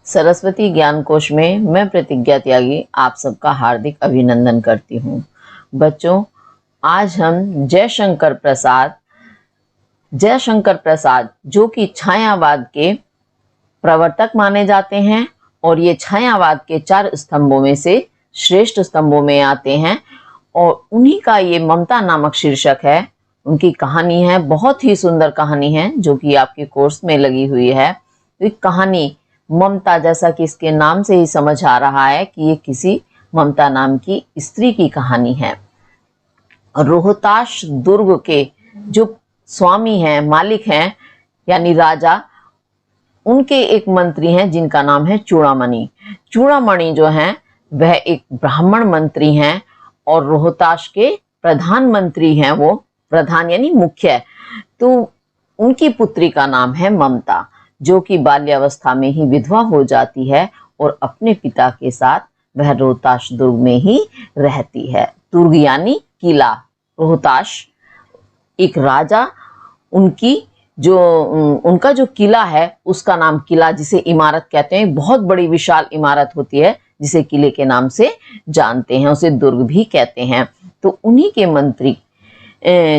सरस्वती ज्ञान कोश में मैं प्रतिज्ञा त्यागी आप सबका हार्दिक अभिनंदन करती हूँ। बच्चों, आज हम जयशंकर प्रसाद जो कि छायावाद के प्रवर्तक माने जाते हैं और ये छायावाद के 4 स्तंभों में से श्रेष्ठ स्तंभों में आते हैं और उन्हीं का ये ममता नामक शीर्षक है। उनकी कहानी है, बहुत ही सुंदर कहानी है जो कि आपके कोर्स में लगी हुई है। तो एक कहानी ममता, जैसा कि इसके नाम से ही समझ आ रहा है कि ये किसी ममता नाम की स्त्री की कहानी है। रोहताश दुर्ग के जो स्वामी हैं, मालिक हैं, यानी राजा, उनके एक मंत्री हैं जिनका नाम है चूड़ामणि। चूड़ामणि जो हैं वह एक ब्राह्मण मंत्री हैं और रोहताश के प्रधानमंत्री हैं। वो प्रधान यानी मुख्य। तो उनकी पुत्री का नाम है ममता, जो कि बाल्यावस्था में ही विधवा हो जाती है और अपने पिता के साथ वह रोहताश दुर्ग में ही रहती है। दुर्ग यानी किला। रोहताश एक राजा, उनका जो किला है उसका नाम किला, जिसे इमारत कहते हैं, बहुत बड़ी विशाल इमारत होती है जिसे किले के नाम से जानते हैं, उसे दुर्ग भी कहते हैं। तो उन्हीं के मंत्री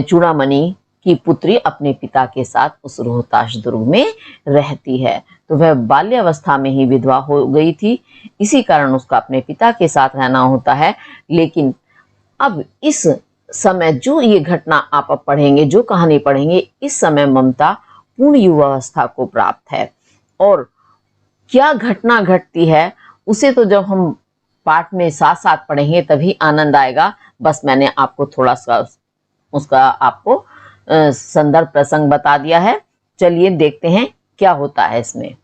चूड़ामणि की पुत्री अपने पिता के साथ उस रोहताश दुर्ग में रहती है। तो वह बाल्यावस्था में ही विधवा हो गई थी, इसी कारण उसका अपने पिता के साथ रहना होता है। लेकिन अब इस समय जो ये घटना आप अब पढ़ेंगे, जो कहानी पढ़ेंगे, इस समय ममता पूर्ण युवावस्था को प्राप्त है। और क्या घटना घटती है उसे तो जब हम पाठ में साथ साथ पढ़ेंगे तभी आनंद आएगा। बस मैंने आपको थोड़ा सा उसका आपको संदर्भ प्रसंग बता दिया है। चलिए देखते हैं क्या होता है इसमें।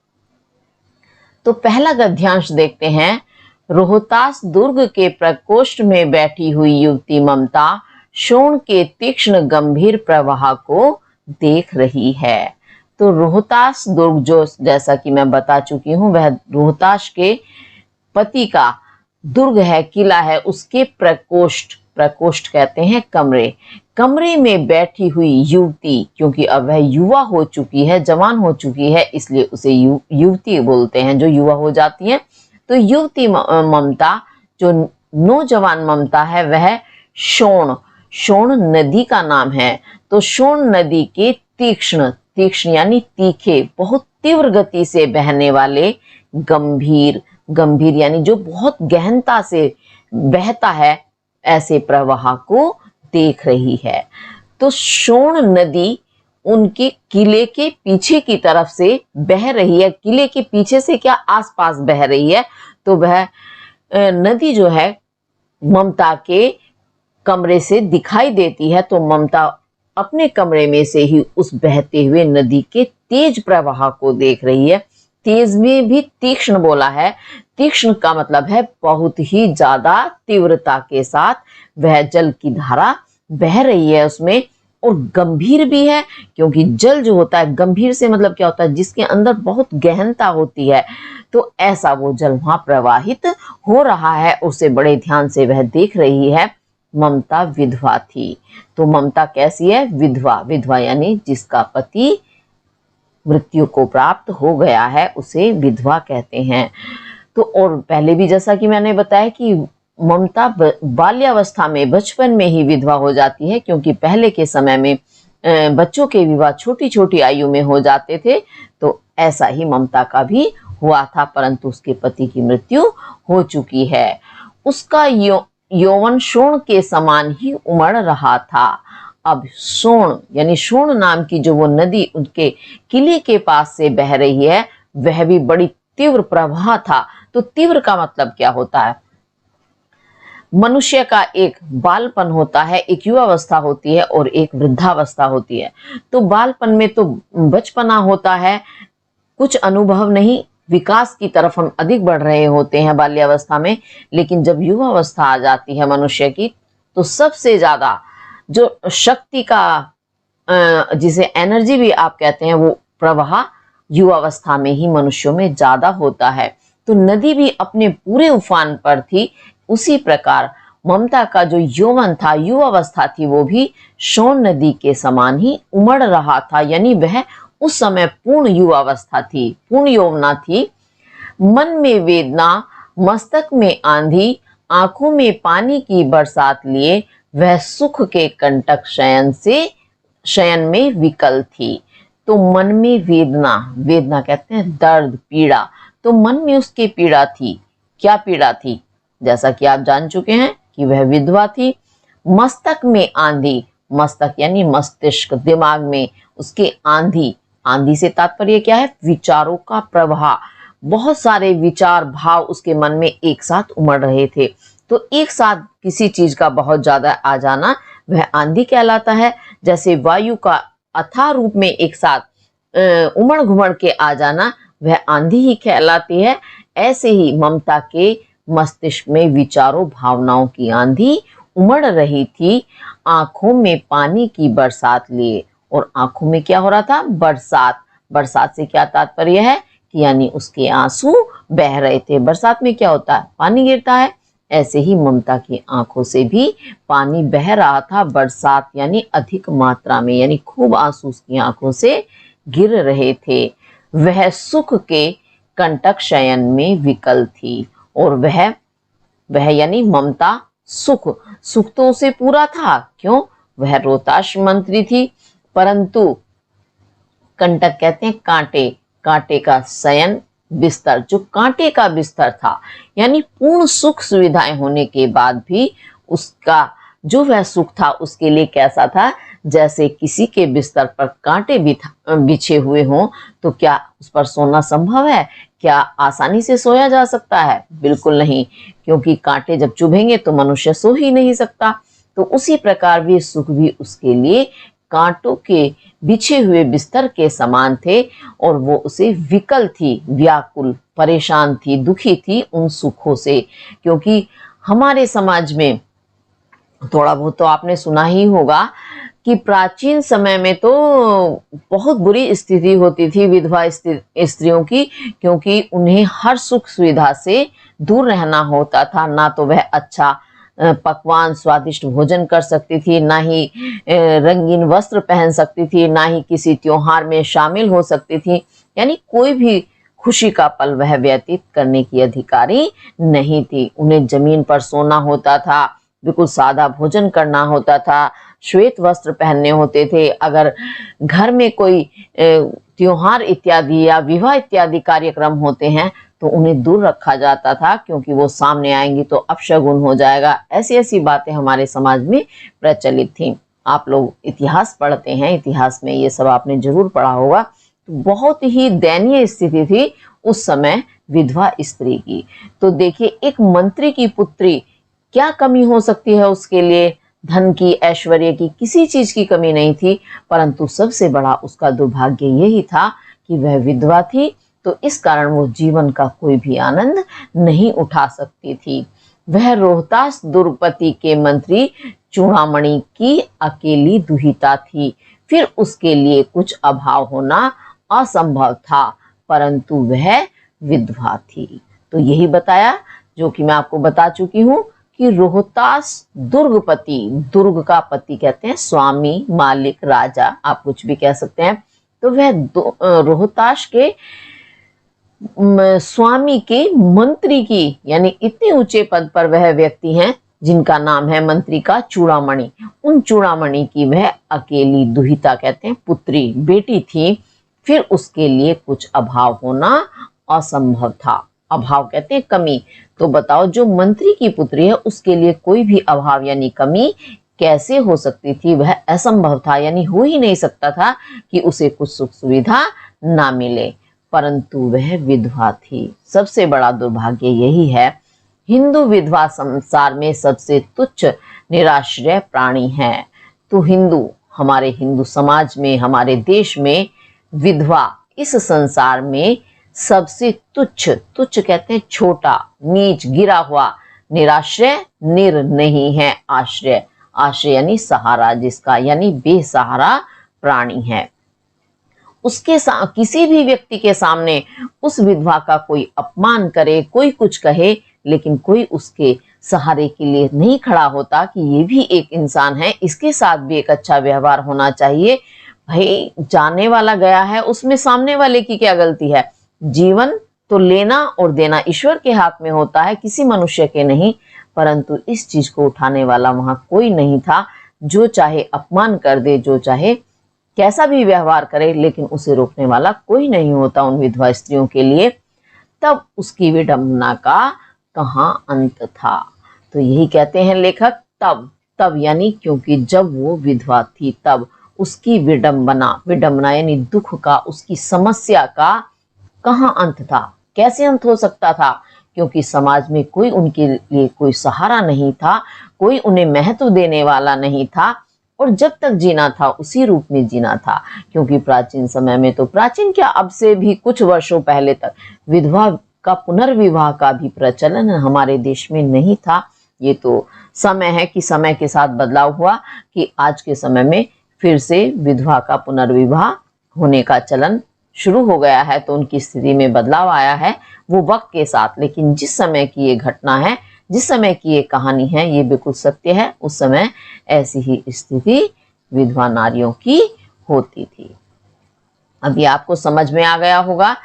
तो पहला गद्यांश देखते हैं। रोहतास दुर्ग के प्रकोष्ठ में बैठी हुई युवती ममता शोण के तीक्ष्ण गंभीर प्रवाह को देख रही है। तो रोहतास दुर्ग, जो जैसा कि मैं बता चुकी हूं, वह रोहतास के पति का दुर्ग है, किला है। उसके प्रकोष्ठ कहते हैं कमरे में बैठी हुई युवती, क्योंकि अब वह युवा हो चुकी है, जवान हो चुकी है, इसलिए उसे युवती बोलते हैं, जो युवा हो जाती है। तो युवती ममता, जो नौजवान ममता है, वह शोण नदी का नाम है। तो शोण नदी के तीक्ष्ण यानी तीखे, बहुत तीव्र गति से बहने वाले, गंभीर यानी जो बहुत गहनता से बहता है, ऐसे प्रवाह को देख रही है। तो शोण नदी उनके किले के पीछे की तरफ से बह रही है। किले के पीछे से क्या, आसपास बह रही है। तो वह नदी जो है ममता के कमरे से दिखाई देती है। तो ममता अपने कमरे में से ही उस बहते हुए नदी के तेज प्रवाह को देख रही है। तेज में भी तीक्ष्ण बोला है। तीक्ष्ण का मतलब है बहुत ही ज्यादा तीव्रता के साथ वह जल की धारा बह रही है उसमें। और गंभीर भी है, क्योंकि जल जो होता है, गंभीर से मतलब क्या होता है, जिसके अंदर बहुत गहनता होती है। तो ऐसा वो जल वहां प्रवाहित हो रहा है, उसे बड़े ध्यान से वह देख रही है। ममता विधवा थी। तो ममता कैसी है? विधवा यानी जिसका पति मृत्यु को प्राप्त हो गया है, उसे विधवा कहते हैं। तो और पहले भी जैसा कि मैंने बताया कि ममता बाल्यावस्था में, बचपन में ही विधवा हो जाती है, क्योंकि पहले के समय में बच्चों के विवाह छोटी छोटी आयु में हो जाते थे। तो ऐसा ही ममता का भी हुआ था, परंतु उसके पति की मृत्यु हो चुकी है। उसका यौवन शोण के समान ही उमड़ रहा था। अब शोण यानी शोण नाम की जो वो नदी उनके किले के पास से बह रही है, वह भी बड़ी तीव्र प्रवाह था। तो तीव्र का मतलब क्या होता है? मनुष्य का एक बालपन होता है, एक युवावस्था होती है और एक वृद्धावस्था होती है। तो बालपन में तो बचपना होता है, कुछ अनुभव नहीं, विकास की तरफ हम अधिक बढ़ रहे होते हैं बाल्यावस्था में। लेकिन जब युवावस्था आ जाती है मनुष्य की, तो सबसे ज्यादा जो शक्ति का, जिसे एनर्जी भी आप कहते हैं, वो प्रवाह युवावस्था में ही मनुष्यों में ज्यादा होता है। तो नदी भी अपने पूरे उफान पर थी। उसी प्रकार ममता का जो यौवन था, युवावस्था थी, वो भी शोण नदी के समान ही उमड़ रहा था। यानी वह उस समय पूर्ण युवावस्था थी, पूर्ण यौवना थी। मन में वेदना, मस्तक में आंधी, आंखों में पानी की बरसात लिए वह सुख के कंटक शयन में विकल थी। तो मन में वेदना, वेदना कहते हैं दर्द, पीड़ा, तो मन में उसके पीड़ा थी। क्या पीड़ा थी? जैसा कि आप जान चुके हैं कि वह विधवा थी। मस्तक में आंधी, मस्तक यानी मस्तिष्क, दिमाग में उसके आंधी, आंधी से तात्पर्य क्या है? विचारों का प्रवाह, बहुत सारे विचार भाव उसके मन में एक साथ उमड़ रहे थे। तो एक साथ किसी चीज का बहुत ज्यादा आ जाना वह आंधी कहलाता है। जैसे वायु का अथाह रूप में एक साथ उमड़ घुमड़ के आ जाना वह आंधी ही कहलाती है। ऐसे ही ममता के मस्तिष्क में विचारों भावनाओं की आंधी उमड़ रही थी। आंखों में पानी की बरसात लिए, और आंखों में क्या हो रहा था? बरसात। बरसात से क्या तात्पर्य है कि यानी उसके आंसू बह रहे थे। बरसात में क्या होता है? पानी गिरता है। ऐसे ही ममता की आंखों से भी पानी बह रहा था, बरसात यानी अधिक मात्रा में, यानी खूब आंसू उसकी आंखों से गिर रहे थे। वह सुख के कंटक शयन में विकल थी, और वह यानी ममता सुख तो उसे पूरा था। क्यों? वह रोहताश मंत्री थी। परंतु कंटक कहते हैं कांटे, कांटे का शयन, बिस्तर, जो कांटे का बिस्तर था, यानी पूर्ण सुख सुविधाएं होने के बाद भी उसका जो वह सुख था उसके लिए कैसा था? जैसे किसी के बिस्तर पर कांटे बिछे हुए हों, तो क्या उस पर सोना संभव है? क्या आसानी से सोया जा सकता है? बिल्कुल नहीं, क्योंकि कांटे जब चुभेंगे तो मनुष्य सो ही नहीं सकता। तो उसी प्रकार भी सुख भी उसके लिए कांटों के बिछे हुए बिस्तर के समान थे, और वो उसे विकल थी, व्याकुल, परेशान थी, दुखी थी उन सुखों से। क्योंकि हमारे समाज में थोड़ा बहुत तो आपने सुना ही होगा कि प्राचीन समय में तो बहुत बुरी स्थिति होती थी विधवा स्त्रियों की, क्योंकि उन्हें हर सुख सुविधा से दूर रहना होता था। ना तो वह अच्छा पकवान स्वादिष्ट भोजन कर सकती थी, ना ही रंगीन वस्त्र पहन सकती थी, ना ही किसी त्योहार में शामिल हो सकती थी, यानी कोई भी खुशी का पल वह व्यतीत करने की अधिकारी नहीं थी। उन्हें जमीन पर सोना होता था, बिल्कुल सादा भोजन करना होता था, श्वेत वस्त्र पहनने होते थे। अगर घर में कोई त्योहार इत्यादि या विवाह इत्यादि कार्यक्रम होते हैं तो उन्हें दूर रखा जाता था, क्योंकि वो सामने आएंगी तो अपशगुन हो जाएगा। ऐसी ऐसी बातें हमारे समाज में प्रचलित थी। आप लोग इतिहास पढ़ते हैं, इतिहास में ये सब आपने जरूर पढ़ा होगा। तो बहुत ही दयनीय स्थिति थी उस समय विधवा स्त्री की। तो देखिए, एक मंत्री की पुत्री, क्या कमी हो सकती है उसके लिए? धन की, ऐश्वर्य की, किसी चीज की कमी नहीं थी। परंतु सबसे बड़ा उसका दुर्भाग्य यही था कि वह विधवा थी, तो इस कारण वो जीवन का कोई भी आनंद नहीं उठा सकती थी। वह रोहतास दुर्गपति के मंत्री चूड़ामणि की अकेली दुहिता थी। फिर उसके लिए कुछ अभाव होना असंभव था, परंतु वह विधवा थी। तो यही बताया जो कि मैं आपको बता चुकी हूं कि रोहतास दुर्गपति, दुर्ग का पति कहते हैं स्वामी, मालिक, राजा, आप कुछ भी कह सकते हैं। तो वह रोहतास के स्वामी के मंत्री की, यानी इतने ऊंचे पद पर वह व्यक्ति हैं जिनका नाम है मंत्री का चूड़ामणि, उन चूड़ामणि की वह अकेली दुहिता कहते हैं, पुत्री, बेटी थी। फिर उसके लिए कुछ अभाव होना असंभव था। अभाव कहते हैं कमी। तो बताओ, जो मंत्री की पुत्री है उसके लिए कोई भी अभाव यानी कमी कैसे हो सकती थी? वह असंभव था, यानी हो ही नहीं सकता था कि उसे कुछ सुख सुविधा ना मिले। परंतु वह विधवा थी। सबसे बड़ा दुर्भाग्य यही है। हिंदू विधवा संसार में सबसे तुच्छ निराश्रय प्राणी है। तो हिंदू, हमारे हिंदू समाज में, हमारे देश में विधवा इस संसार में सबसे तुच्छ, तुच्छ कहते हैं छोटा, नीच, गिरा हुआ, निराश्रय, निर नहीं है, आश्रय, आश्रय यानी सहारा जिसका, यानी बेसहारा प्राणी है। उसके किसी भी व्यक्ति के सामने उस विधवा का कोई अपमान करे, कोई कुछ कहे, लेकिन कोई उसके सहारे के लिए नहीं खड़ा होता कि ये भी एक इंसान है, इसके साथ भी एक अच्छा व्यवहार होना चाहिए। भाई, जाने वाला गया है, उसमें सामने वाले की क्या गलती है? जीवन तो लेना और देना ईश्वर के हाथ में होता है, किसी मनुष्य के नहीं। परंतु इस चीज को उठाने वाला वहां कोई नहीं था। जो चाहे अपमान कर दे, जो चाहे कैसा भी व्यवहार करे, लेकिन उसे रोकने वाला कोई नहीं होता उन विधवा स्त्रियों के लिए। तब उसकी विडंबना का कहाँ अंत था। तो यही कहते हैं लेखक, तब तब यानी क्योंकि जब वो विधवा थी तब उसकी विडंबना यानी दुख का, उसकी समस्या का कहाँ अंत था, कैसे अंत हो सकता था। क्योंकि समाज में कोई उनके लिए कोई सहारा नहीं था, कोई उन्हें महत्व देने वाला नहीं था, और जब तक जीना था उसी रूप में जीना था। क्योंकि प्राचीन समय में, तो प्राचीन क्या, अब से भी कुछ वर्षों पहले तक विधवा का पुनर्विवाह का भी प्रचलन हमारे देश में नहीं था। ये तो समय है कि समय के साथ बदलाव हुआ कि आज के समय में फिर से विधवा का पुनर्विवाह होने का चलन शुरू हो गया है। तो उनकी स्थिति में बदलाव आया है वो वक्त के साथ। लेकिन जिस समय की ये घटना है, जिस समय की ये कहानी है, ये बिल्कुल सत्य है। उस समय ऐसी ही स्थिति विधवा नारियों की होती थी। अभी आपको समझ में आ गया होगा।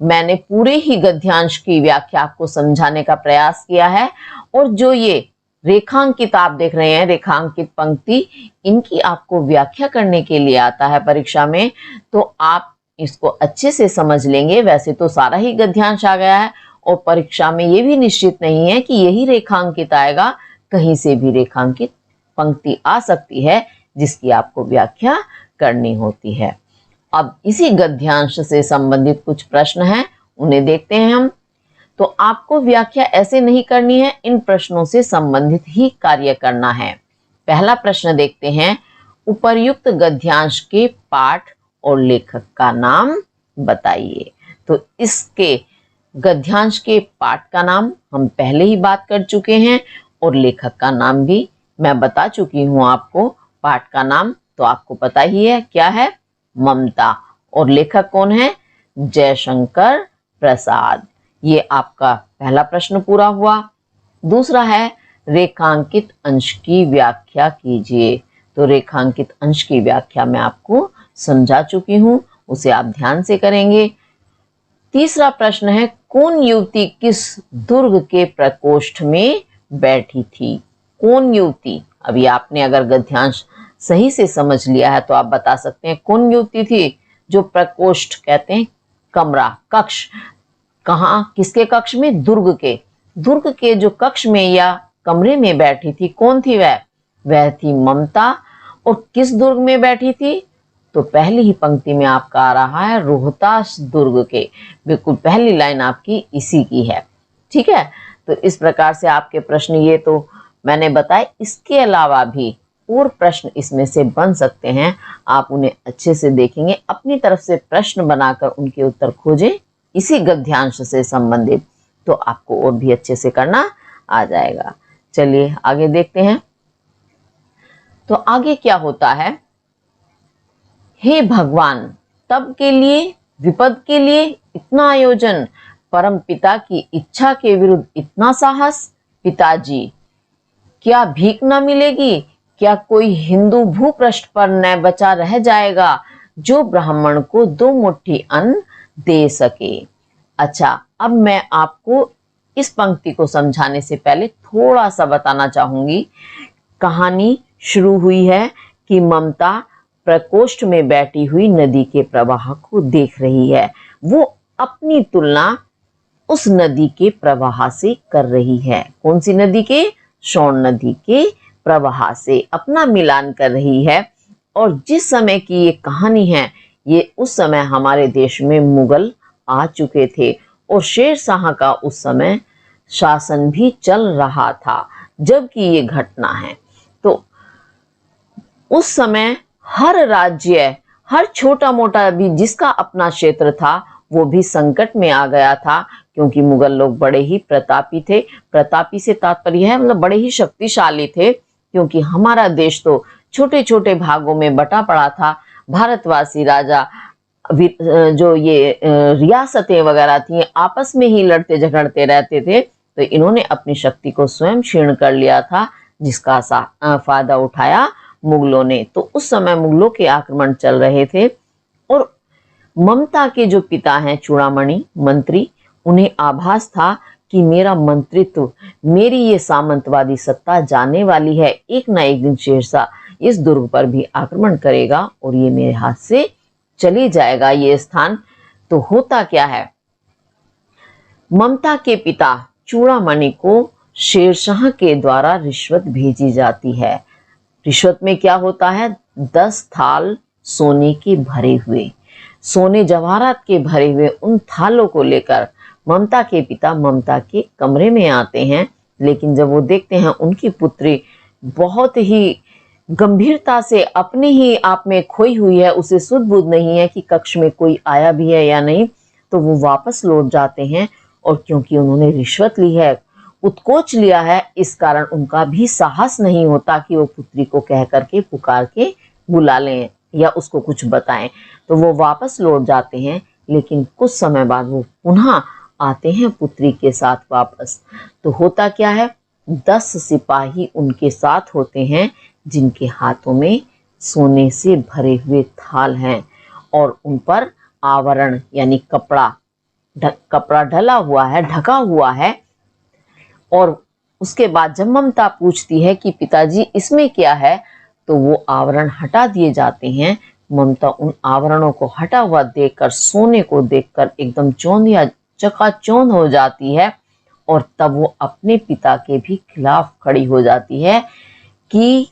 मैंने पूरे ही गद्यांश की व्याख्या आपको समझाने का प्रयास किया है। और जो ये रेखांकित आप देख रहे हैं, रेखांकित पंक्ति, इनकी आपको व्याख्या करने के लिए आता है परीक्षा में, तो आप इसको अच्छे से समझ लेंगे। वैसे तो सारा ही गद्यांश आ गया है, और परीक्षा में ये भी निश्चित नहीं है कि यही रेखांकित आएगा, कहीं से भी रेखांकित पंक्ति आ सकती है जिसकी आपको व्याख्या करनी होती है। अब इसी गद्यांश से संबंधित कुछ प्रश्न हैं, उन्हें देखते हैं हम। तो आपको व्याख्या ऐसे नहीं करनी है, इन प्रश्नों से संबंधित ही कार्य करना है। पहला प्रश्न देखते हैं, उपर्युक्त गद्यांश के पाठ और लेखक का नाम बताइए। तो इसके गद्यांश के पाठ का नाम हम पहले ही बात कर चुके हैं, और लेखक का नाम भी मैं बता चुकी हूं आपको। पाठ का नाम तो आपको पता ही है, क्या है, ममता। और लेखक कौन है, जयशंकर प्रसाद। ये आपका पहला प्रश्न पूरा हुआ। दूसरा है, रेखांकित अंश की व्याख्या कीजिए। तो रेखांकित अंश की व्याख्या मैं आपको समझा चुकी हूं, उसे आप ध्यान से करेंगे। तीसरा प्रश्न है, कौन युवती किस दुर्ग के प्रकोष्ठ में बैठी थी। कौन युवती, अभी आपने अगर गद्यांश सही से समझ लिया है तो आप बता सकते हैं कौन युवती थी। जो प्रकोष्ठ कहते हैं कमरा, कक्ष, कहाँ, किसके कक्ष में, दुर्ग के। दुर्ग के जो कक्ष में या कमरे में बैठी थी, कौन थी वह थी ममता। और किस दुर्ग में बैठी थी, तो पहली ही पंक्ति में आपका आ रहा है, रोहतास दुर्ग के। बिल्कुल पहली लाइन आपकी इसी की है। ठीक है, तो इस प्रकार से आपके प्रश्न ये तो मैंने बताए। इसके अलावा भी और प्रश्न इसमें से बन सकते हैं, आप उन्हें अच्छे से देखेंगे, अपनी तरफ से प्रश्न बनाकर उनके उत्तर खोजें इसी गद्यांश से संबंधित, तो आपको और भी अच्छे से करना आ जाएगा। चलिए आगे देखते हैं। तो आगे क्या होता है, हे भगवान, तब के लिए, विपद के लिए इतना आयोजन, परम पिता की इच्छा के विरुद्ध इतना साहस। पिताजी, क्या भीख न मिलेगी, क्या कोई हिंदू भूपृष्ठ पर न बचा रह जाएगा जो ब्राह्मण को 2 मुट्ठी अन्न दे सके। अच्छा, अब मैं आपको इस पंक्ति को समझाने से पहले थोड़ा सा बताना चाहूंगी। कहानी शुरू हुई है कि ममता प्रकोष्ठ में बैठी हुई नदी के प्रवाह को देख रही है। वो अपनी तुलना उस नदी के प्रवाह से कर रही है। कौन सी नदी के, सोन नदी के प्रवाह से अपना मिलान कर रही है। और जिस समय की ये कहानी है, ये उस समय हमारे देश में मुगल आ चुके थे और शेर शाह का उस समय शासन भी चल रहा था जबकि ये घटना है। तो उस समय हर राज्य, हर छोटा मोटा भी जिसका अपना क्षेत्र था, वो भी संकट में आ गया था, क्योंकि मुगल लोग बड़े ही प्रतापी थे। प्रतापी से तात्पर्य है मतलब बड़े ही शक्तिशाली थे, क्योंकि हमारा देश तो छोटे छोटे भागों में बटा पड़ा था। भारतवासी राजा जो ये रियासतें वगैरह थी, आपस में ही लड़ते झगड़ते रहते थे। तो इन्होंने अपनी शक्ति को स्वयं क्षीण कर लिया था, जिसका फायदा उठाया मुगलों ने। तो उस समय मुगलों के आक्रमण चल रहे थे, और ममता के जो पिता हैं चूड़ामणि मंत्री, उन्हें आभास था कि मेरा मंत्रित्व, मेरी ये सामंतवादी सत्ता जाने वाली है। एक ना एक दिन शेरशाह इस दुर्ग पर भी आक्रमण करेगा और ये मेरे हाथ से चली जाएगा ये स्थान। तो होता क्या है, ममता के पिता चूड़ामणि को शेरशाह के द्वारा रिश्वत भेजी जाती है। रिश्वत में क्या होता है, 10 थाल सोने के भरे हुए, सोने जवाहरात के भरे हुए उन थालों को लेकर ममता के पिता ममता के कमरे में आते हैं। लेकिन जब वो देखते हैं उनकी पुत्री बहुत ही गंभीरता से अपने ही आप में खोई हुई है, उसे सुध बुध नहीं है कि कक्ष में कोई आया भी है या नहीं, तो वो वापस लौट जाते हैं। और क्योंकि उन्होंने रिश्वत ली है, उत्कोच लिया है, इस कारण उनका भी साहस नहीं होता कि वो पुत्री को कह करके पुकार के बुला लें या उसको कुछ बताएं। तो वो वापस लौट जाते हैं। लेकिन कुछ समय बाद वो पुनः आते हैं पुत्री के साथ वापस। तो होता क्या है, 10 सिपाही उनके साथ होते हैं जिनके हाथों में सोने से भरे हुए थाल हैं और उन पर आवरण यानी कपड़ा ढला हुआ है, ढका हुआ है। और उसके बाद जब ममता पूछती है कि पिताजी इसमें क्या है, तो वो आवरण हटा दिए जाते हैं। ममता उन आवरणों को हटा हुआ देखकर, सोने को देखकर एकदम चौंधिया चकाचौंध हो जाती है। और तब वो अपने पिता के भी खिलाफ खड़ी हो जाती है कि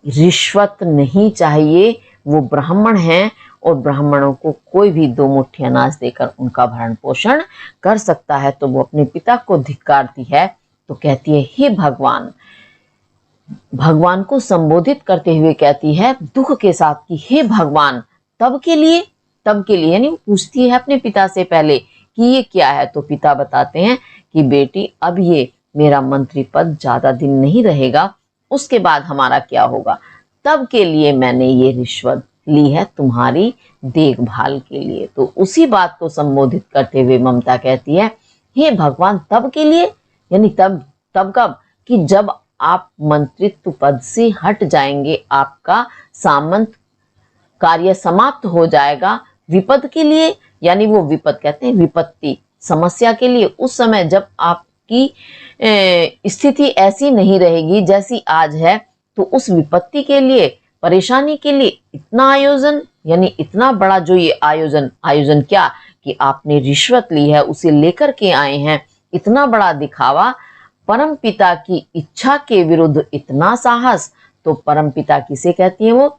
रिश्वत नहीं चाहिए, वो ब्राह्मण हैं और ब्राह्मणों को कोई भी 2 मुट्ठी अनाज देकर उनका भरण पोषण कर सकता है। तो वो अपने पिता को धिक्कारती है। तो कहती है, हे भगवान, भगवान को संबोधित करते हुए कहती है दुख के साथ कि हे भगवान, तब के लिए यानी पूछती है अपने पिता से पहले कि ये क्या है। तो पिता बताते हैं कि बेटी, अब ये मेरा मंत्री पद ज्यादा दिन नहीं रहेगा, उसके बाद हमारा क्या होगा, तब के लिए मैंने ये रिश्वत ली है तुम्हारी देखभाल के लिए। तो उसी बात को संबोधित करते हुए ममता कहती है, हे भगवान, तब के लिए यानी तब कब, कि जब आप मंत्रित्व पद से हट जाएंगे, आपका सामंत कार्य समाप्त हो जाएगा। विपद के लिए यानी वो विपद कहते हैं विपत्ति, समस्या के लिए, उस समय जब आपकी स्थिति ऐसी नहीं रहेगी जैसी आज है, तो उस विपत्ति के लिए, परेशानी के लिए इतना आयोजन, यानी इतना बड़ा जो ये आयोजन क्या कि आपने रिश्वत ली है, उसे लेकर के आए हैं, इतना बड़ा दिखावा, परम पिता की इच्छा के विरुद्ध इतना साहस। तो परम पिता किसे कहती है, वो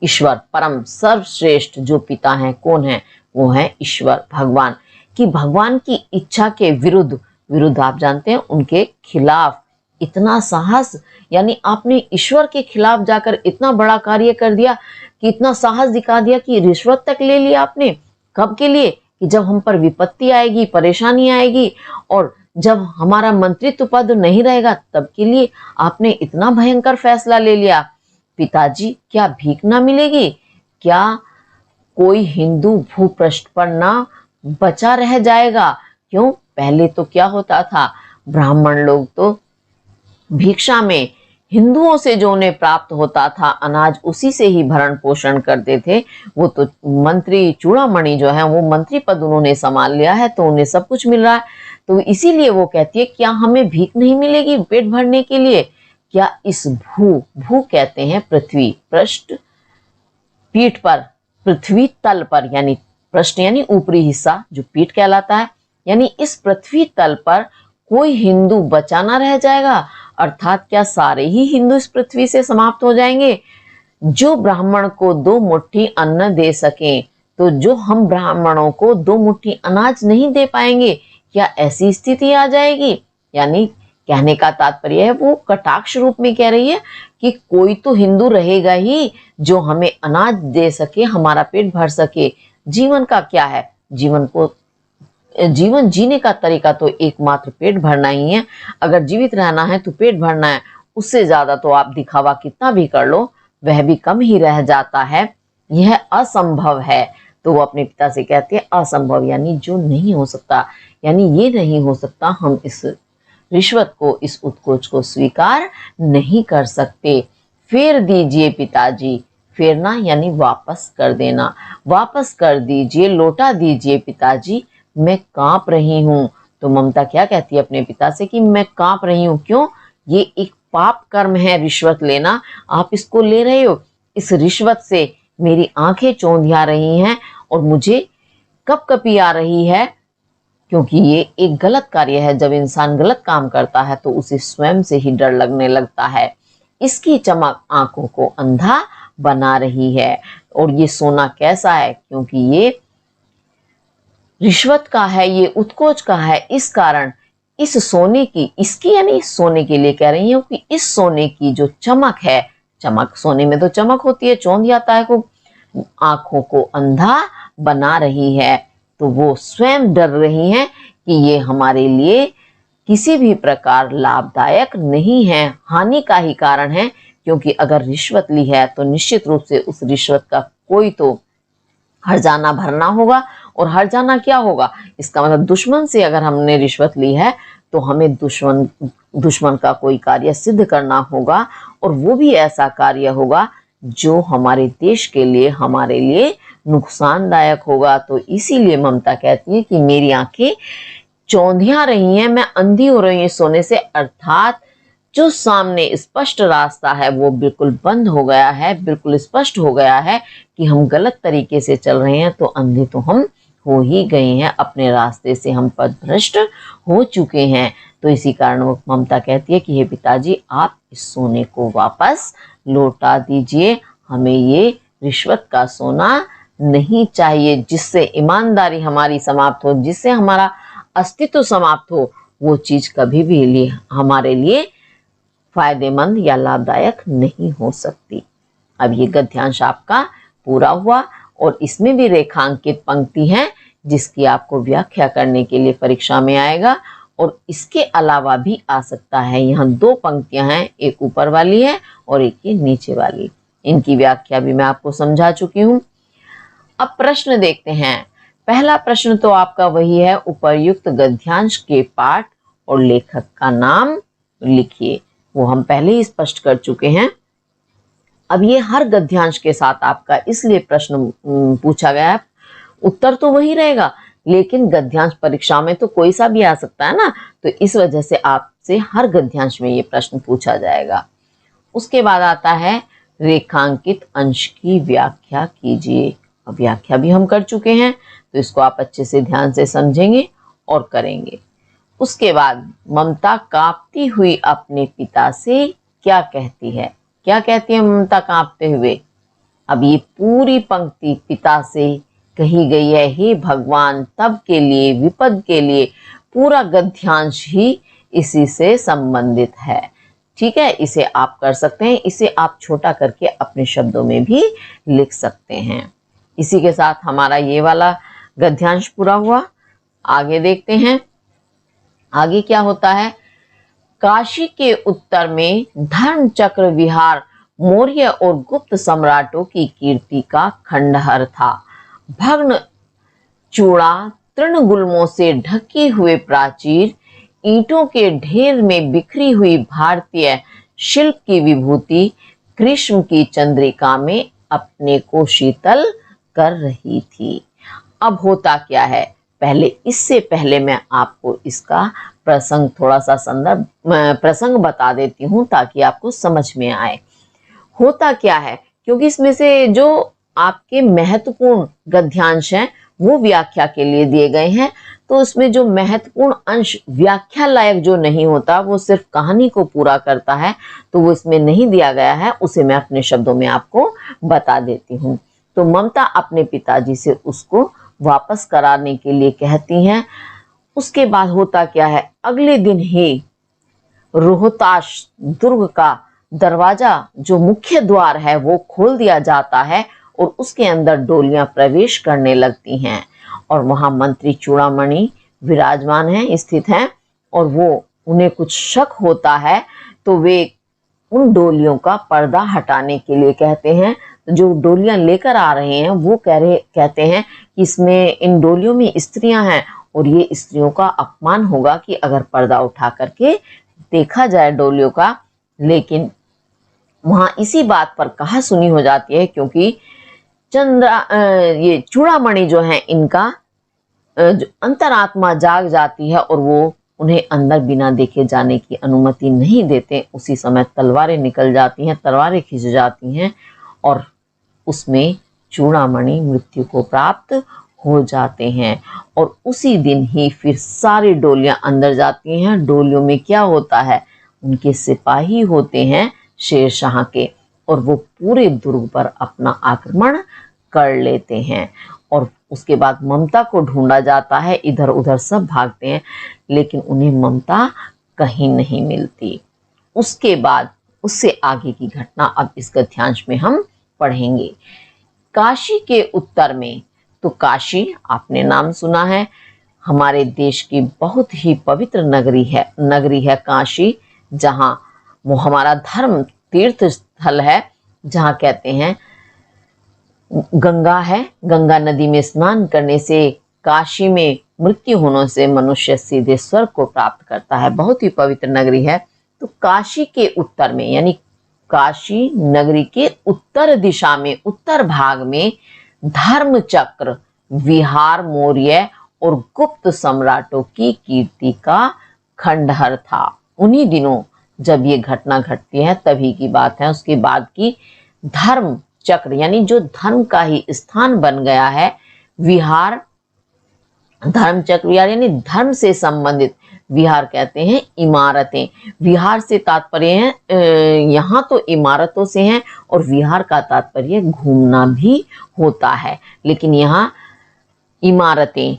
ईश्वर, परम सर्वश्रेष्ठ जो पिता हैं कौन है, वो है ईश्वर, भगवान। कि भगवान की इच्छा के विरुद्ध आप जानते हैं उनके खिलाफ इतना साहस, यानी आपने ईश्वर के खिलाफ जाकर इतना बड़ा कार्य कर दिया कि इतना साहस दिखा दिया कि रिश्वत तक ले लिया आपने। कब के लिए, कि जब हम पर विपत्ति आएगी, परेशानी आएगी और जब हमारा मंत्रित्व पद नहीं रहेगा, तब के लिए आपने इतना भयंकर फैसला ले लिया। पिताजी, क्या भीख ना मिलेगी, क्या कोई हिंदू भूपृष्ठ पर ना बचा रह जाएगा? क्यों, पहले तो क्या होता था, ब्राह्मण लोग तो भिक्षा में हिंदुओं से जो उन्हें प्राप्त होता था अनाज, उसी से ही भरण पोषण करते थे। वो तो मंत्री चूड़ामणि जो है, वो मंत्री पद उन्होंने संभाल लिया है, तो उन्हें सब कुछ मिल रहा है। तो इसीलिए वो कहती है, क्या हमें भीख नहीं मिलेगी पेट भरने के लिए? क्या इस भू कहते हैं पृथ्वी, पृष्ठ, पीठ पर, पृथ्वी तल पर, यानी पृष्ठ यानी ऊपरी हिस्सा जो पीठ कहलाता है, यानी इस पृथ्वी तल पर कोई हिंदू बचा ना रह जाएगा? अर्थात क्या सारे ही हिंदू इस पृथ्वी से समाप्त हो जाएंगे? जो ब्राह्मण को 2 मुट्ठी अन्न दे सके, तो जो हम ब्राह्मणों को 2 मुट्ठी अनाज नहीं दे पाएंगे, क्या ऐसी स्थिति आ जाएगी? यानी कहने का तात्पर्य है, वो कटाक्ष रूप में कह रही है कि कोई तो हिंदू रहेगा ही जो हमें अनाज दे सके, हमारा पेट भर सके। जीवन का क्या है, जीवन जीने का तरीका तो एकमात्र पेट भरना ही है। अगर जीवित रहना है तो पेट भरना है, उससे ज्यादा तो आप दिखावा कितना भी कर लो, वह भी कम ही रह जाता है। यह असंभव है। तो वो अपने पिता से कहते हैं असंभव, यानी जो नहीं हो सकता, यानी ये नहीं हो सकता, हम इस रिश्वत को, इस उत्कोच को स्वीकार नहीं कर सकते। फेर दीजिए पिताजी, फेरना यानी वापस कर देना, वापस कर दीजिए, लौटा दीजिए पिताजी मैं कांप रही हूँ। तो ममता क्या कहती है अपने पिता से कि मैं कांप रही हूँ। क्यों? ये एक पाप कर्म है रिश्वत लेना, आप इसको ले रहे हो। इस रिश्वत से मेरी आंखें चौंधिया रही हैं और मुझे कपकपी आ रही है, क्योंकि ये एक गलत कार्य है। जब इंसान गलत काम करता है तो उसे स्वयं से ही डर लगने लगता है। इसकी चमक आंखों को अंधा बना रही है। और ये सोना कैसा है? क्योंकि ये रिश्वत का है, ये उत्कोच का है। इस कारण इस सोने की, इसकी यानी इस सोने के लिए कह रही हूँ कि इस सोने की जो चमक है, चमक, सोने में तो चमक होती है, चौंध जाता है को, आंखों को अंधा बना रही है। तो वो स्वयं डर रही हैं कि ये हमारे लिए किसी भी प्रकार लाभदायक नहीं है, हानि का ही कारण है। क्योंकि अगर रिश्वत ली है तो निश्चित रूप से उस रिश्वत का कोई तो हर्जाना भरना होगा। और हर्जाना क्या होगा? इसका मतलब दुश्मन से अगर हमने रिश्वत ली है तो हमें दुश्मन का कोई कार्य सिद्ध करना होगा, और वो भी ऐसा कार्य होगा जो हमारे देश के लिए, हमारे लिए नुकसानदायक होगा। तो इसीलिए ममता कहती है कि मेरी आंखें चौंधिया रही हैं, मैं अंधी हो रही हूँ सोने से। अर्थात जो सामने स्पष्ट रास्ता है वो बिल्कुल बंद हो गया है, बिल्कुल स्पष्ट हो गया है कि हम गलत तरीके से चल रहे हैं। तो अंधे तो हम हो ही गए हैं, अपने रास्ते से हम पथभ्रष्ट हो चुके हैं। तो इसी कारण वो ममता कहती है कि हे पिताजी, आप इस सोने को वापस लौटा दीजिए, हमें ये रिश्वत का सोना नहीं चाहिए, जिससे ईमानदारी हमारी समाप्त हो, जिससे हमारा अस्तित्व समाप्त हो। वो चीज कभी भी हमारे लिए फायदेमंद या लाभदायक नहीं हो सकती। अब ये गद्यांश आपका पूरा हुआ, और इसमें भी रेखांकित पंक्ति है जिसकी आपको व्याख्या करने के लिए परीक्षा में आएगा। और इसके अलावा भी आ सकता है। यहाँ दो पंक्तियां हैं, एक ऊपर वाली है और एक ये नीचे वाली। इनकी व्याख्या भी मैं आपको समझा चुकी हूँ। अब प्रश्न देखते हैं। पहला प्रश्न तो आपका वही है, उपर्युक्त गद्यांश के पाठ और लेखक का नाम लिखिए। वो हम पहले ही स्पष्ट कर चुके हैं। अब ये हर गद्यांश के साथ आपका इसलिए प्रश्न पूछा गया है, उत्तर तो वही रहेगा लेकिन गद्यांश परीक्षा में तो कोई सा भी आ सकता है ना, तो इस वजह से आपसे हर गद्यांश में ये प्रश्न पूछा जाएगा। उसके बाद आता है रेखांकित अंश की व्याख्या कीजिए। अब व्याख्या भी हम कर चुके हैं, तो इसको आप अच्छे से ध्यान से समझेंगे और करेंगे। उसके बाद ममता कांपती हुई अपने पिता से क्या कहती है? क्या कहती है ममता कांपते हुए? अब ये पूरी पंक्ति पिता से कही गई है। हे भगवान, तब के लिए, विपद के लिए, पूरा गद्यांश ही इसी से संबंधित है। ठीक है, इसे आप कर सकते हैं, इसे आप छोटा करके अपने शब्दों में भी लिख सकते हैं। इसी के साथ हमारा ये वाला गद्यांश पूरा हुआ। आगे देखते हैं, आगे क्या होता है। काशी के उत्तर में धर्म चक्र विहार मौर्य और गुप्त सम्राटों की कीर्ति का खंडहर था। भग्न चूड़ा तृणगुल्मों से ढके हुए प्राचीर, ईंटों के ढेर में बिखरी हुई भारतीय शिल्प की विभूति ग्रीष्म की चंद्रिका में अपने को शीतल कर रही थी। अब होता क्या है, इससे पहले मैं आपको इसका प्रसंग, थोड़ा सा संदर्भ प्रसंग बता देती हूँ ताकि आपको समझ में आए। होता क्या है, क्योंकि इसमें से जो आपके महत्वपूर्ण गद्यांश हैं वो व्याख्या के लिए दिए गए हैं, तो उसमें जो महत्वपूर्ण अंश व्याख्या लायक जो नहीं होता, वो सिर्फ कहानी को पूरा करता है, तो वो इसमें नहीं दिया गया है। उसे मैं अपने शब्दों में आपको बता देती हूँ। तो ममता अपने पिताजी से उसको वापस कराने के लिए कहती हैं। उसके बाद होता क्या है, अगले दिन ही रोहताश दुर्ग का दरवाजा, जो मुख्य द्वार है, वो खोल दिया जाता है और उसके अंदर डोलियां प्रवेश करने लगती हैं। और वहां मंत्री चूड़ामणि विराजमान हैं, स्थित हैं, और वो, उन्हें कुछ शक होता है तो वे उन डोलियों का पर्दा हटाने के लिए कहते हैं। जो डोलियां लेकर आ रहे हैं वो कहते हैं कि इसमें, इन डोलियों में स्त्रियां हैं और ये स्त्रियों का अपमान होगा कि अगर पर्दा उठा करके देखा जाए डोलियों का। लेकिन वहां इसी बात पर कहा सुनी हो जाती है, क्योंकि ये चूड़ामणि जो है, इनका जो अंतरात्मा जाग जाती है और वो उन्हें अंदर बिना देखे जाने की अनुमति नहीं देते। उसी समय तलवारें निकल जाती हैं, तलवारें खिंच जाती हैं और उसमें चूड़ामणि मृत्यु को प्राप्त हो जाते हैं। और उसी दिन ही फिर सारी डोलियां अंदर जाती हैं। डोलियों में क्या होता है, उनके सिपाही होते हैं शेरशाह के, और वो पूरे दुर्ग पर अपना आक्रमण कर लेते हैं। और उसके बाद ममता को ढूंढा जाता है, इधर उधर सब भागते हैं, लेकिन उन्हें ममता कहीं नहीं मिलती। उसके बाद उससे आगे की घटना अब इस गद्यांश में हम पढ़ेंगे। काशी के उत्तर में, तो काशी आपने नाम सुना है, हमारे देश की बहुत ही पवित्र नगरी है काशी, जहाँ वो हमारा धर्म तीर्थ स्थल है, जहाँ कहते हैं गंगा है, गंगा नदी में स्नान करने से, काशी में मृत्यु होने से मनुष्य सीधे स्वर्ग को प्राप्त करता है। बहुत ही पवित्र नगरी है। तो काशी के उत्तर में, यानी काशी नगरी के उत्तर दिशा में, उत्तर भाग में धर्मचक्र, विहार मौर्य और गुप्त सम्राटों की कीर्ति का खंडहर था। उन्हीं दिनों जब ये घटना घटती है तभी की बात है। उसके बाद की धर्म चक्र, यानी जो धर्म का ही स्थान बन गया है, विहार, धर्म चक्र विहार, यानी धर्म से संबंधित, विहार कहते हैं इमारतें। विहार से तात्पर्य है यहाँ तो इमारतों से है, और विहार का तात्पर्य घूमना भी होता है, लेकिन यहाँ इमारतें,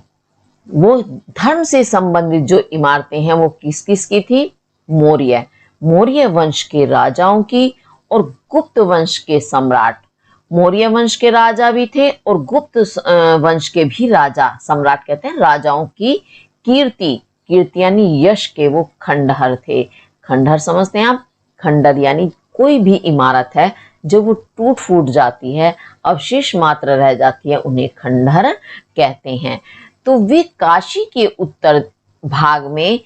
वो धर्म से संबंधित जो इमारतें हैं वो किस किस की थी? मौर्य वंश के राजाओं की और गुप्त वंश के सम्राट। मौर्य वंश के राजा भी थे और गुप्त वंश के भी राजा, सम्राट कहते हैं राजाओं की कीर्ति यानी यश के वो खंडहर थे। खंडहर समझते हैं आप? खंडहर यानी कोई भी इमारत है जो वो टूट फूट जाती है, अवशेष मात्र रह जाती है, उन्हें खंडहर कहते हैं। तो वे काशी के उत्तर भाग में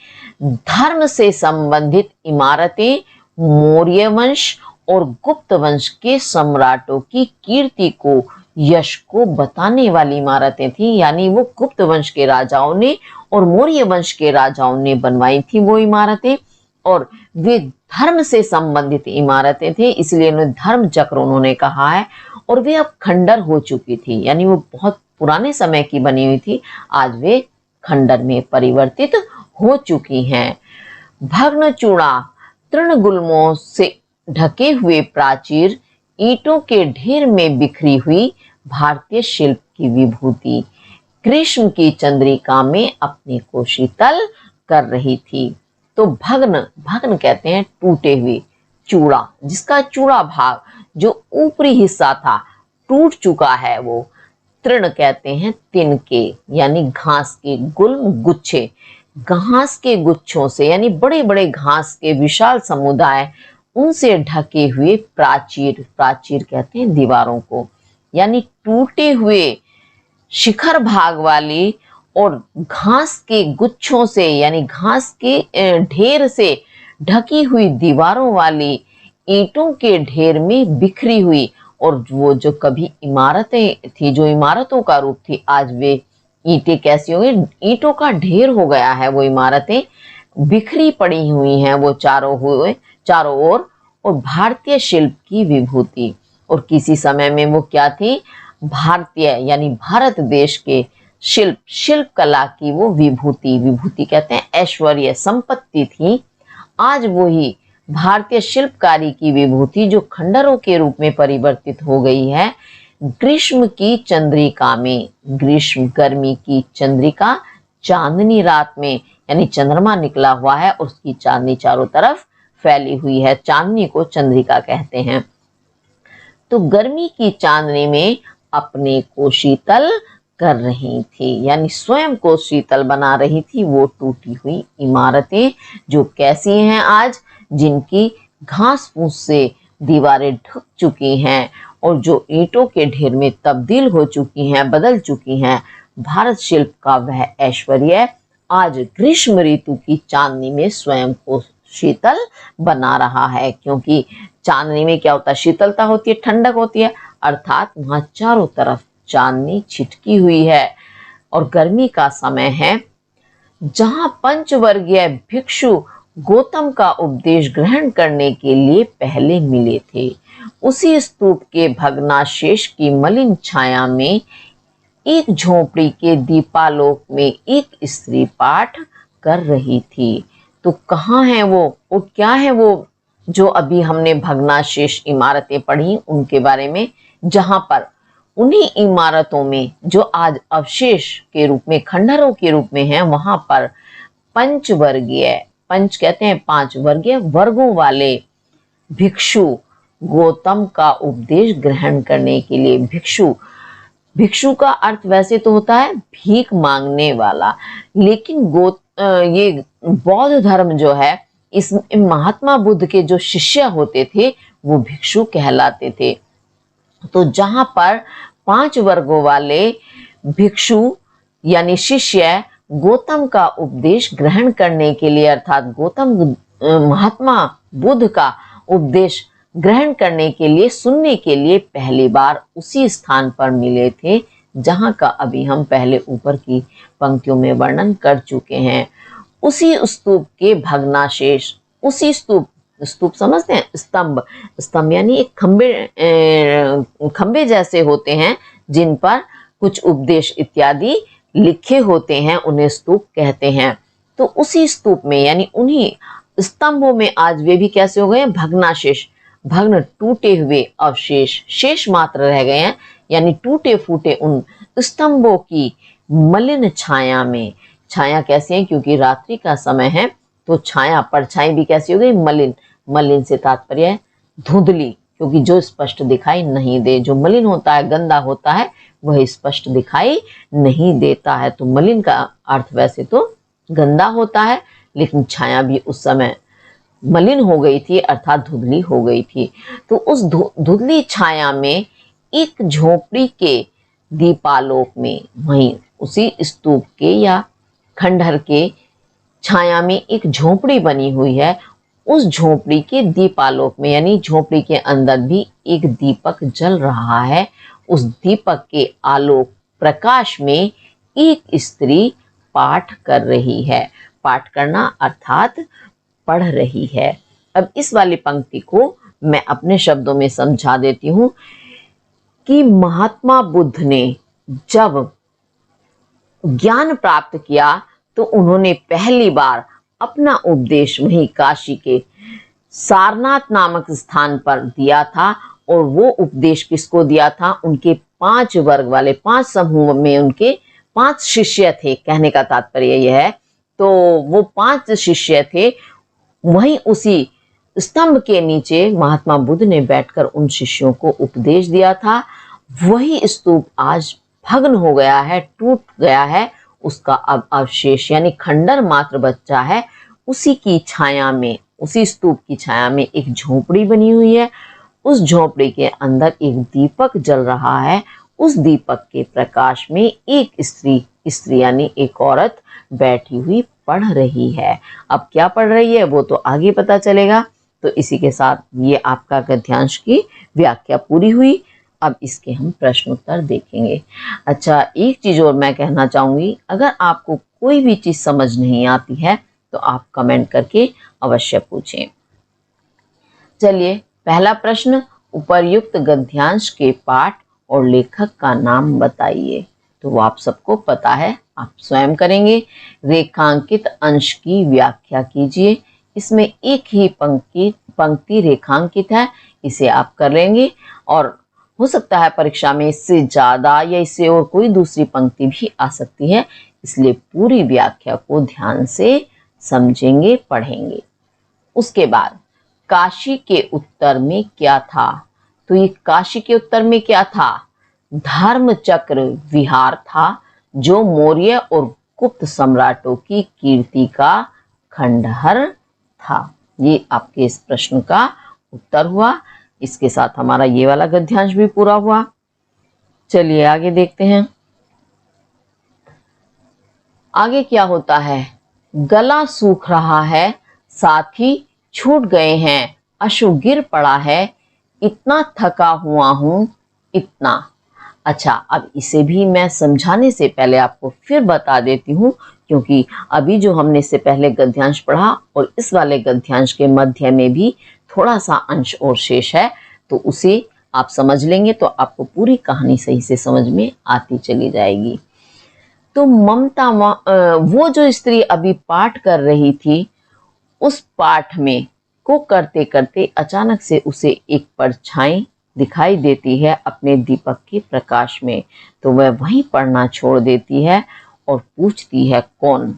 धर्म से संबंधित इमारतें, मौर्य वंश और गुप्त वंश के सम्राटों की कीर्ति को, यश को बताने वाली इमारतें थी। यानी वो गुप्त वंश के राजाओं ने और मौर्य वंश के राजाओं ने बनवाई थी वो इमारतें, और वे धर्म से संबंधित इमारतें थी, इसलिए उन्हें धर्म चक्र उन्होंने कहा है। और वे अब खंडर हो चुकी थी, यानी वो बहुत पुराने समय की बनी हुई थी, आज वे खंडर में परिवर्तित हो चुकी हैं। भग्न चूड़ा, तृणगुल्मों से ढके हुए प्राचीर, ईंटों के ढेर में बिखरी हुई भारतीय शिल्प की विभूति ग्रीष्म की चंद्रिका में अपने को शीतल कर रही थी। तो भग्न कहते हैं टूटे हुए, चूड़ा जिसका चूड़ा भाग जो ऊपरी हिस्सा था टूट चुका है वो। तृण कहते हैं तिनके, यानी घास के, गुल्म गुच्छे, घास के गुच्छों से, यानी बड़े बड़े घास के विशाल समुदाय, उनसे ढके हुए प्राचीर कहते हैं दीवारों को, यानी टूटे हुए शिखर भाग वाली और घास के गुच्छों से, यानी घास के ढेर से ढकी हुई दीवारों वाली ईंटों के ढेर में बिखरी हुई। और वो जो कभी इमारतें थी, जो इमारतों का रूप थी, आज वे ईंटें कैसी हो गई? ईंटों का ढेर हो गया है। वो इमारतें बिखरी पड़ी हुई हैं वो चारों ओर, और भारतीय शिल्प की विभूति। और किसी समय में वो क्या थी? भारतीय यानी भारत देश के शिल्प कला की वो विभूति कहते हैं ऐश्वर्य, संपत्ति थी। आज वो ही भारतीय शिल्पकारी की विभूति जो खंडरों के रूप में परिवर्तित हो गई है, ग्रीष्म की चंद्रिका में, ग्रीष्म गर्मी की चंद्रिका, चांदनी रात में, यानी चंद्रमा निकला हुआ है और उसकी चांदनी चारों तरफ फैली हुई है, चांदनी को चंद्रिका कहते हैं। तो गर्मी की चांदनी में अपने को शीतल कर रही थी, यानी स्वयं को शीतल बना रही थी वो टूटी हुई इमारतें, जो कैसी हैं आज, जिनकी घास फूस से दीवारें ढक चुकी हैं और जो ईंटों के ढेर में तब्दील हो चुकी हैं, बदल चुकी हैं। भारत शिल्प का वह ऐश्वर्य आज ग्रीष्म ऋतु की चांदनी में स्वयं को शीतल बना रहा है, क्योंकि चांदनी में क्या होता है? शीतलता होती है, ठंडक होती है, अर्थात वहां चारों तरफ चांदनी छिटकी हुई है। और गर्मी का समय है, जहां पंचवर्गीय भिक्षु गौतम का उपदेश ग्रहण करने के लिए पहले मिले थे। उसी स्तूप के भग्नाशेष की मलिन छाया में एक झोपड़ी के दीपालोक में एक स्त्री पाठ कर रही थी। तो कहाँ है वो और क्या है वो जो अभी हमने भग्नाशेष इमारतें पढ़ी उनके बारे में, जहां पर उन्हीं इमारतों में जो आज अवशेष के रूप में, खंडहरों के रूप में है, वहां पर पंचवर्गीय, पंच कहते हैं 5 वर्गीय वर्गों वाले भिक्षु गौतम का उपदेश ग्रहण करने के लिए, भिक्षु का अर्थ वैसे तो होता है भीख मांगने वाला, लेकिन ये बौद्ध धर्म जो है, इसमें महात्मा बुद्ध के जो शिष्य होते थे वो भिक्षु कहलाते थे। तो जहां पर 5 वर्गों वाले भिक्षु यानी शिष्य गौतम का उपदेश ग्रहण करने के लिए, अर्थात गौतम महात्मा बुद्ध का उपदेश ग्रहण करने के लिए, सुनने के लिए पहली बार उसी स्थान पर मिले थे जहां का अभी हम पहले ऊपर की पंक्तियों में वर्णन कर चुके हैं। उसी स्तूप के भग्नाशेष, उसी स्तूप समझते हैं, स्तंभ यानी एक खंबे जैसे होते हैं जिन पर कुछ उपदेश इत्यादि लिखे होते हैं, उन्हें स्तूप कहते हैं। तो उसी स्तूप में यानी उन्हीं स्तंभों में आज वे भी कैसे हो गए हैं, भग्नाशेष, भग्न टूटे हुए अवशेष, शेष मात्र रह गए हैं, यानी टूटे फूटे उन स्तंभों की मलिन छाया में। छाया कैसी है, क्योंकि रात्रि का समय है तो छाया, परछाई भी कैसी हो गई, मलिन। मलिन से तात्पर्य है धुंधली, क्योंकि जो स्पष्ट दिखाई नहीं दे, जो मलिन होता है, गंदा होता है, वह स्पष्ट दिखाई नहीं देता है। तो मलिन का अर्थ वैसे तो गंदा होता है, लेकिन छाया भी उस समय मलिन हो गई थी, अर्थात धुंधली हो गई थी। तो उस धुंधली छाया में एक झोपड़ी के दीपालोक में, वहीं उसी स्तूप के या खंडहर के छाया में एक झोपड़ी बनी हुई है, उस झोपड़ी के दीपालोक में यानी झोपड़ी के अंदर भी एक दीपक जल रहा है। उस दीपक के आलोक प्रकाश में एक स्त्री पाठ कर रही है। पाठ करना अर्थात पढ़ रही है। अब इस वाली पंक्ति को मैं अपने शब्दों में समझा देती हूँ कि महात्मा बुद्ध ने जब ज्ञान प्राप्त किया तो उन्होंने पहली बार अपना उपदेश वहीं काशी के सारनाथ नामक स्थान पर दिया था। और वो उपदेश किसको दिया था, उनके 5 वर्ग वाले 5 समूह में उनके 5 शिष्य थे, कहने का तात्पर्य यह है। तो वो 5 शिष्य थे, वहीं उसी स्तंभ के नीचे महात्मा बुद्ध ने बैठकर उन शिष्यों को उपदेश दिया था। वही स्तूप आज भग्न हो गया है, टूट गया है, उसका अब अवशेष यानी खंडर मात्र बचा है। उसी की छाया में, उसी स्तूप की छाया में एक झोपड़ी बनी हुई है। उस झोपड़ी के अंदर एक दीपक जल रहा है। उस दीपक के प्रकाश में एक स्त्री यानी एक औरत बैठी हुई पढ़ रही है। अब क्या पढ़ रही है वो तो आगे पता चलेगा। तो इसी के साथ ये आपका गद्यांश की व्याख्या पूरी हुई। अब इसके हम प्रश्न उत्तर देखेंगे। अच्छा, एक चीज और मैं कहना चाहूंगी, अगर आपको कोई भी चीज समझ नहीं आती है तो आप कमेंट करके अवश्य पूछें। चलिए, पहला प्रश्न, उपर्युक्त गद्यांश के पाठ और लेखक का नाम बताइए। तो वो आप सबको पता है, आप स्वयं करेंगे। रेखांकित अंश की व्याख्या कीजिए। इसमें एक ही पंक्ति रेखांकित है, इसे आप कर लेंगे। और हो सकता है परीक्षा में इससे ज्यादा या इससे और कोई दूसरी पंक्ति भी आ सकती है, इसलिए पूरी व्याख्या को ध्यान से समझेंगे, पढ़ेंगे। उसके बाद काशी के उत्तर में क्या था। तो ये काशी के उत्तर में क्या था, धर्मचक्र विहार था, जो मौर्य और गुप्त सम्राटों की कीर्ति का खंडहर था। ये आपके इस प्रश्न का उत्तर हुआ। इसके साथ हमारा ये वाला गद्यांश भी पूरा हुआ। चलिए आगे देखते हैं। आगे क्या होता है, गला सूख रहा है, साथी छूट गए हैं, अश्रु गिर पड़ा है, इतना थका हुआ हूं, इतना। अच्छा, अब इसे भी मैं समझाने से पहले आपको फिर बता देती हूँ, क्योंकि अभी जो हमने इससे पहले गद्यांश पढ़ा और इस वाले गद्यांश के मध्य में भी थोड़ा सा अंश और शेष है, तो उसे आप समझ लेंगे तो आपको पूरी कहानी सही से समझ में आती चली जाएगी। तो ममता वो जो स्त्री अभी पाठ कर रही थी, उस पाठ में को करते करते अचानक से उसे एक परछाई दिखाई देती है अपने दीपक के प्रकाश में। तो वह वहीं पढ़ना छोड़ देती है और पूछती है कौन।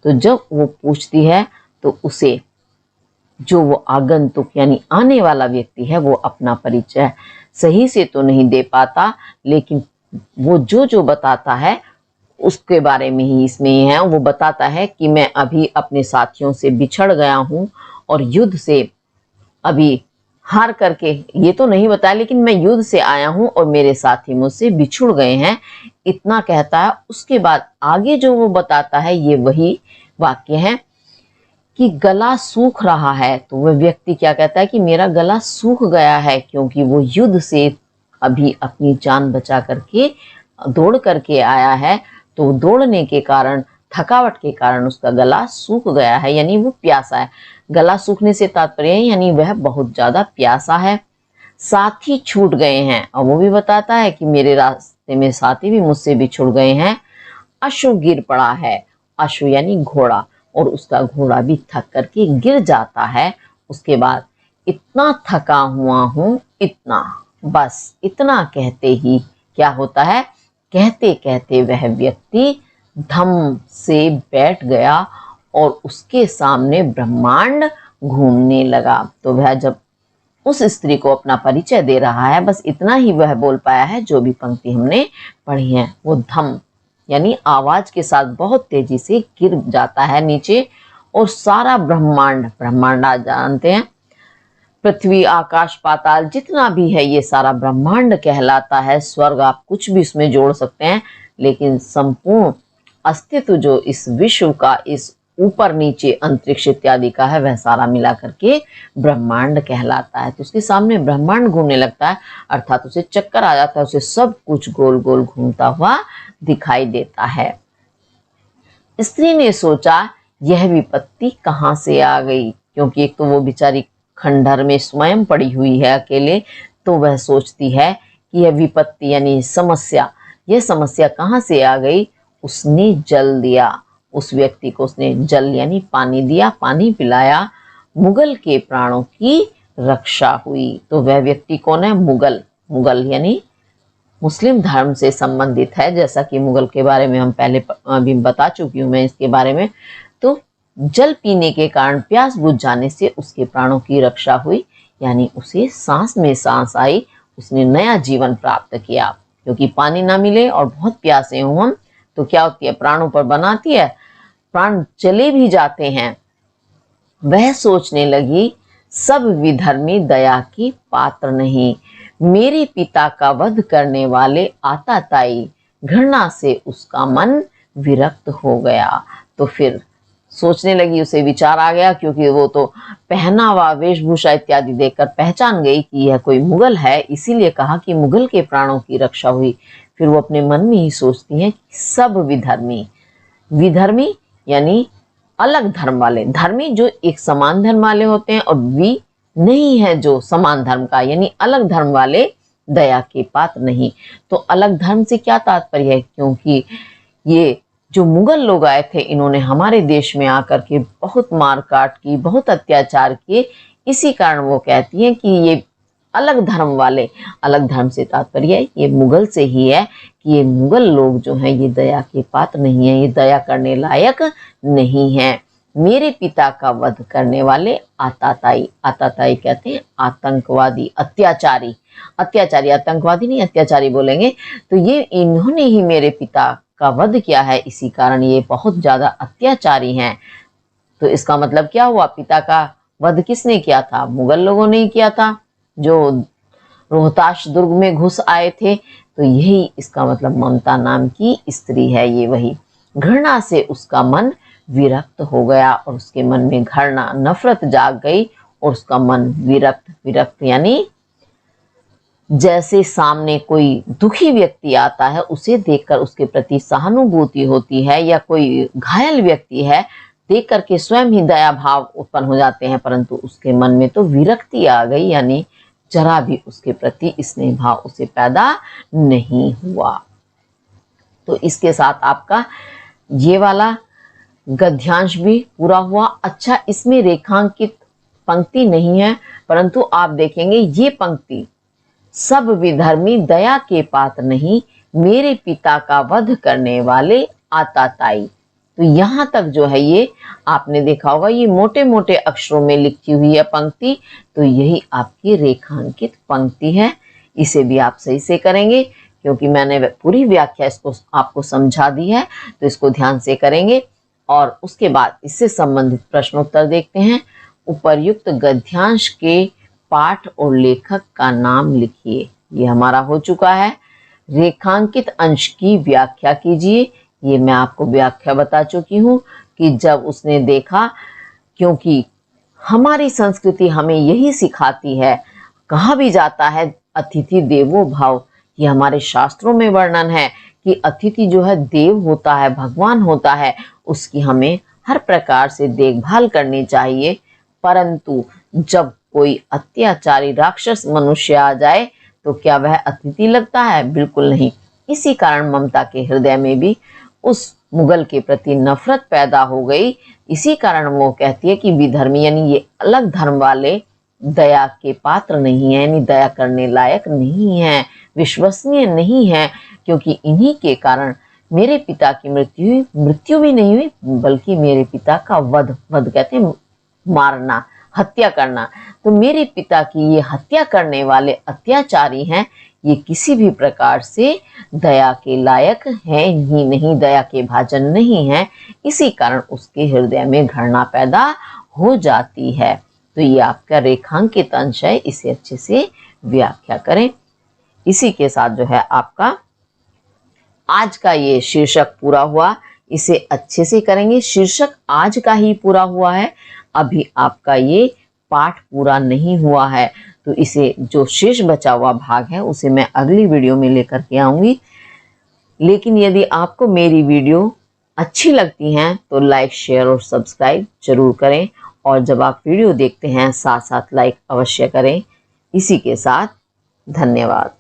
तो जब वो पूछती है तो उसे जो वो आगंतुक यानी आने वाला व्यक्ति है वो अपना परिचय सही से तो नहीं दे पाता, लेकिन वो जो बताता है उसके बारे में ही इसमें ही है। वो बताता है कि मैं अभी अपने साथियों से बिछड़ गया हूँ और युद्ध से अभी हार करके, ये तो नहीं बताया, लेकिन मैं युद्ध से आया हूँ और मेरे साथी मुझसे बिछुड़ गए हैं, इतना कहता है। उसके बाद आगे जो वो बताता है ये वही वाक्य है कि गला सूख रहा है। तो वह व्यक्ति क्या कहता है कि मेरा गला सूख गया है, क्योंकि वो युद्ध से अभी अपनी जान बचा करके दौड़ करके आया है। तो दौड़ने के कारण, थकावट के कारण उसका गला सूख गया है, यानी वो प्यासा है। गला सूखने से तात्पर्य है यानी वह बहुत ज्यादा प्यासा है। साथी छूट गए हैं, और वो भी बताता है कि मेरे रास्ते में साथी भी मुझसे बिछुड़ गए हैं। अश्व गिर पड़ा है, अश्व यानी घोड़ा, और उसका घोड़ा भी थक करके गिर जाता है। उसके बाद इतना थका हुआ हूं, इतना, बस इतना कहते ही क्या होता है, कहते कहते वह व्यक्ति धम से बैठ गया और उसके सामने ब्रह्मांड घूमने लगा। तो वह जब उस स्त्री को अपना परिचय दे रहा है, बस इतना ही वह बोल पाया है, जो भी पंक्ति हमने पढ़ी है वो धम यानी आवाज के साथ बहुत तेजी से गिर जाता है नीचे, और सारा ब्रह्मांड, ब्रह्मांड आप जानते हैं पृथ्वी आकाश पाताल जितना भी है ये सारा ब्रह्मांड कहलाता है। स्वर्ग आप कुछ भी इसमें जोड़ सकते हैं, लेकिन संपूर्ण अस्तित्व जो इस विश्व का, इस ऊपर नीचे अंतरिक्ष इत्यादि का है, वह सारा मिला करके ब्रह्मांड कहलाता है। तो उसके सामने ब्रह्मांड घूमने लगता है, अर्थात उसे चक्कर आ जाता है, उसे सब कुछ गोल गोल घूमता हुआ दिखाई देता है। स्त्री ने सोचा यह विपत्ति कहाँ से आ गई, क्योंकि एक तो वो बेचारी खंडहर में स्वयं पड़ी हुई है अकेले, तो वह सोचती है कि यह विपत्ति यानी समस्या, यह समस्या कहाँ से आ गई। उसने जल दिया, उस व्यक्ति को उसने जल यानी पानी दिया, पानी पिलाया, मुगल के प्राणों की रक्षा हुई। तो वह व्यक्ति कौन है, मुगल। मुगल यानी मुस्लिम धर्म से संबंधित है, जैसा कि मुगल के बारे में हम पहले अभी बता चुकी हूँ मैं इसके बारे में। तो जल पीने के कारण प्यास बुझ जाने से उसके प्राणों की रक्षा हुई, यानी उसे सांस में सांस आई, उसने नया जीवन प्राप्त किया। क्योंकि पानी ना मिले और बहुत प्यासे हों हम, तो क्या होती है, प्राणों पर बनाती है, प्राण चले भी जाते हैं। वह सोचने लगी सब विधर्मी दया की पात्र नहीं, मेरे पिता का वध करने वाले आताताई, घृणा से उसका मन विरक्त हो गया। तो फिर सोचने लगी, उसे विचार आ गया, क्योंकि वो तो पहनावा वेशभूषा इत्यादि देखकर पहचान गई कि यह कोई मुगल है, इसीलिए कहा कि मुगल के प्राणों की रक्षा हुई। फिर वो अपने मन में ही सोचती है कि सब विधर्मी, विधर्मी यानी अलग धर्म वाले, धर्मी जो एक समान धर्म वाले होते हैं, और वी नहीं है जो समान धर्म का, यानी अलग धर्म वाले दया के पात्र नहीं। तो अलग धर्म से क्या तात्पर्य है, क्योंकि ये जो मुगल लोग आए थे, इन्होंने हमारे देश में आकर के बहुत मारकाट की, बहुत अत्याचार किए, इसी कारण वो कहती हैं कि ये अलग धर्म वाले, अलग धर्म से तात्पर्य है ये मुगल से ही है कि ये मुगल लोग जो हैं ये दया के पात्र नहीं है, ये दया करने लायक नहीं है। मेरे पिता का वध करने वाले आताताई, आताताई कहते हैं आतंकवादी, अत्याचारी, अत्याचारी, आतंकवादी नहीं अत्याचारी बोलेंगे। तो ये इन्होंने ही मेरे पिता का वध किया है, इसी कारण ये बहुत ज्यादा अत्याचारी हैं। तो इसका मतलब क्या हुआ, पिता का वध किसने किया था, मुगल लोगों ने ही किया था, जो रोहताश दुर्ग में घुस आए थे। तो यही इसका मतलब ममता नाम की स्त्री है, ये वही। घृणा से उसका मन विरक्त हो गया, और उसके मन में घृणा, नफरत जाग गई, और उसका मन विरक्त, विरक्त यानी जैसे सामने कोई दुखी व्यक्ति आता है, उसे देखकर उसके प्रति सहानुभूति होती है, या कोई घायल व्यक्ति है देख करके स्वयं ही दया भाव उत्पन्न हो जाते हैं, परंतु उसके मन में तो विरक्ति आ गई, यानी जरा भी उसके प्रति स्नेह भाव उसे पैदा नहीं हुआ। तो इसके साथ आपका ये वाला गद्यांश भी पूरा हुआ। अच्छा, इसमें रेखांकित पंक्ति नहीं है, परंतु आप देखेंगे ये पंक्ति, सब विधर्मी दया के पात्र नहीं, मेरे पिता का वध करने वाले आताताई। तो यहां तक जो है ये आपने देखा होगा, ये मोटे मोटे अक्षरों में लिखी हुई है पंक्ति, तो यही आपकी रेखांकित पंक्ति है। इसे भी आप सही से करेंगे, क्योंकि मैंने पूरी व्याख्या इसको आपको समझा दी है, तो इसको ध्यान से करेंगे। और उसके बाद इससे संबंधित प्रश्नोत्तर देखते हैं। उपर्युक्त गद्यांश के पाठ और लेखक का नाम लिखिए, ये हमारा हो चुका है। रेखांकित अंश की व्याख्या कीजिए, ये मैं आपको व्याख्या बता चुकी हूँ कि जब उसने देखा, क्योंकि हमारी संस्कृति हमें यही सिखाती है, कहा भी जाता है अतिथि देवो भव, ये हमारे शास्त्रों में वर्णन है कि अतिथि जो है देव होता है, भगवान होता है, उसकी हमें हर प्रकार से देखभाल करनी चाहिए। परंतु जब कोई अत्याचारी राक्षस मनुष्य आ जाए तो क्या वह अतिथि लगता है? बिल्कुल नहीं। इसी कारण ममता के हृदय में भी उस मुगल के प्रति नफरत पैदा हो गई। इसी कारण वो कहती है कि विधर्मी, यानी ये अलग धर्म वाले दया के पात्र नहीं है, यानी दया करने लायक नहीं है, विश्वसनीय नहीं है, क्योंकि इन्हीं के कारण मेरे पिता की मृत्यु भी नहीं हुई, बल्कि मेरे पिता का वध कहते हैं मारना, हत्या करना। तो मेरे पिता की ये हत्या करने वाले अत्याचारी हैं, ये किसी भी प्रकार से दया के लायक है ही नहीं, दया के भाजन नहीं है। इसी कारण उसके हृदय में घृणा पैदा हो जाती है। तो ये आपका रेखांकित अंश है, इसे अच्छे से व्याख्या करें। इसी के साथ जो है आपका आज का ये शीर्षक पूरा हुआ, इसे अच्छे से करेंगे। शीर्षक आज का ही पूरा हुआ है, अभी आपका ये पाठ पूरा नहीं हुआ है, तो इसे जो शेष बचा हुआ भाग है उसे मैं अगली वीडियो में लेकर के आऊंगी। लेकिन यदि आपको मेरी वीडियो अच्छी लगती हैं तो लाइक, शेयर और सब्सक्राइब जरूर करें, और जब आप वीडियो देखते हैं साथ साथ लाइक अवश्य करें। इसी के साथ धन्यवाद।